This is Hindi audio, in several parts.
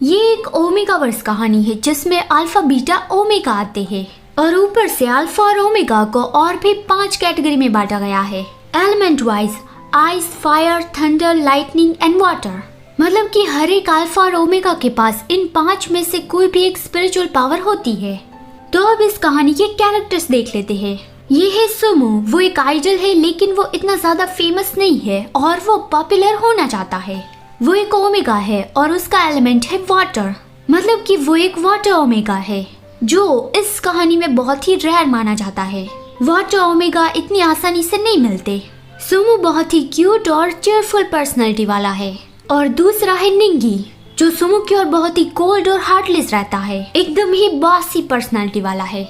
ये एक ओमेगा वर्स कहानी है जिसमें अल्फा बीटा ओमेगा आते हैं और ऊपर से अल्फा और ओमेगा को और भी 5 कैटेगरी में बांटा गया है element wise ice, fire, thunder, lightning and water. मतलब कि हर एक अल्फा और ओमेगा के पास इन 5 में से कोई भी एक स्पिरिचुअल पावर होती है। तो अब इस कहानी के कैरेक्टर्स देख लेते हैं। ये है सुमो। वो एक आइडल है लेकिन वो इतना ज्यादा फेमस नहीं है और वो पॉपुलर होना चाहता है। वो एक ओमेगा है और उसका एलिमेंट है वाटर। मतलब कि वो एक वाटर ओमेगा है जो इस कहानी में बहुत ही रेयर माना जाता है। वाटर ओमेगा इतनी आसानी से नहीं मिलते। सुमो बहुत ही क्यूट और चेयरफुल पर्सनैलिटी वाला है। और दूसरा है निंगी जो सुमो की ओर बहुत ही कोल्ड और हार्टलेस रहता है, एकदम ही बॉसी पर्सनैलिटी वाला है।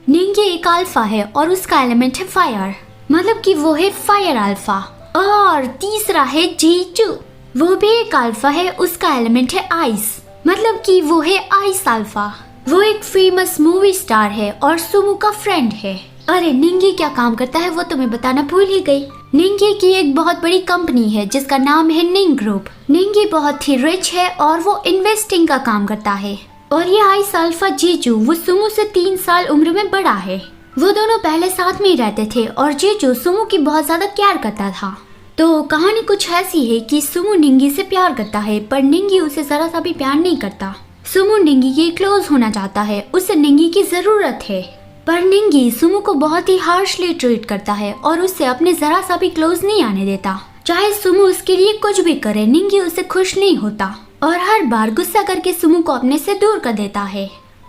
निंगी एक अल्फा है और उसका एलिमेंट है फायर। मतलब कि वो है फायर अल्फा। और तीसरा है जीजू। वो भी एक अल्फा है, उसका एलिमेंट है आइस। मतलब कि वो है आइस अल्फा। वो एक फेमस मूवी स्टार है और सुमो का फ्रेंड है। अरे निंगी क्या काम करता है वो तो मैं बताना भूल ही गई। निंगी की एक बहुत बड़ी कंपनी है जिसका नाम है निंग ग्रुप। निंगी बहुत ही रिच है और वो इन्वेस्टिंग का काम करता है। और ये आइस अल्फा जीजू वो सुमो से 3 साल उम्र में बड़ा है। वो दोनों पहले साथ में ही रहते थे और जीजू सुमो की बहुत ज्यादा केयर करता था। तो कहानी कुछ ऐसी है कि सुमो निंगी से प्यार करता है पर निंगी उसे जरा सा भी प्यार नहीं करता। सुमो निंगी के क्लोज होना चाहता है, उसे निंगी की जरूरत है। पर निंगी सुमो को बहुत ही हार्शली ट्रीट करता है और उससे अपने जरा सा भी क्लोज नहीं आने देता। चाहे सुमो उसके लिए कुछ भी करे, निंगी उसे खुश नहीं होता और हर बार गुस्सा करके सुमो को अपने से दूर कर देता है।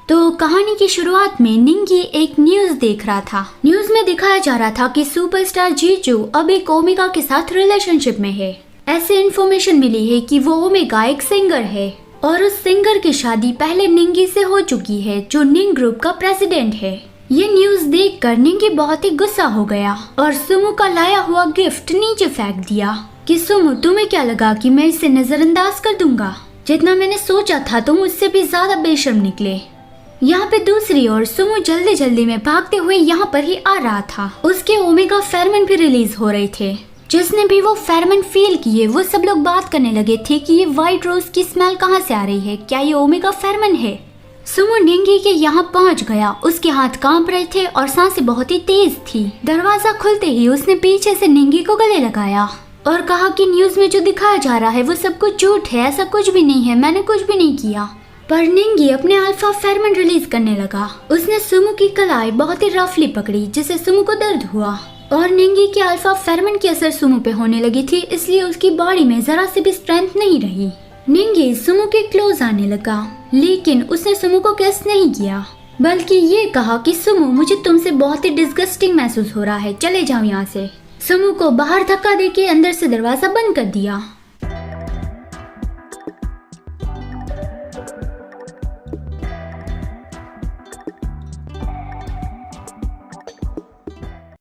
तो कहानी की शुरुआत में निंगी एक न्यूज देख रहा था। न्यूज में दिखाया जा रहा था कि सुपरस्टार जीजू अब एक ओमेगा के साथ रिलेशनशिप में है। ऐसे इन्फॉर्मेशन मिली है कि वो ओमेगा एक सिंगर है और उस सिंगर की शादी पहले निंगी से हो चुकी है जो निंग ग्रुप का प्रेसिडेंट है। ये न्यूज देखकर निंगी बहुत ही गुस्सा हो गया और सुमो का लाया हुआ गिफ्ट नीचे फेंक दिया कि सुमो तुम्हें क्या लगा कि मैं इसे नजरअंदाज कर दूंगा? जितना मैंने सोचा था तुम उससे भी ज्यादा बेशर्म निकले। यहाँ पे दूसरी ओर सुमो जल्दी जल्दी में भागते हुए यहाँ पर ही आ रहा था। उसके ओमेगा फेरमन भी रिलीज हो रहे थे। जिसने भी वो फेरमन फील किए वो सब लोग बात करने लगे थे कि ये व्हाइट रोज की स्मेल कहाँ से आ रही है, क्या ये ओमेगा फेरमन है? सुमो निंगी के यहाँ पहुँच गया। उसके हाथ कांप रहे थे और सांसें बहुत ही तेज थी। दरवाजा खुलते ही उसने पीछे से निंगी को गले लगाया और कहा कि न्यूज में जो दिखाया जा रहा है वो सब कुछ झूठ है, ऐसा कुछ भी नहीं है, मैंने कुछ भी नहीं किया। पर निंगी अपने अल्फा फेरमन रिलीज करने लगा। उसने सुमो की कलाई बहुत ही रफली पकड़ी जिससे सुमो को दर्द हुआ और निंगी के अल्फा फेरमन की असर सुमो पे होने लगी थी, इसलिए उसकी बॉडी में जरा सी भी स्ट्रेंथ नहीं रही। निंगी सुमो के क्लोज आने लगा लेकिन उसने सुमो को किस नहीं किया बल्कि ये कहा कि सुमो मुझे तुमसे बहुत ही डिस्गस्टिंग महसूस हो रहा है, चले जाओ यहाँ से। सुमो को बाहर धक्का देके अंदर से दरवाजा बंद कर दिया।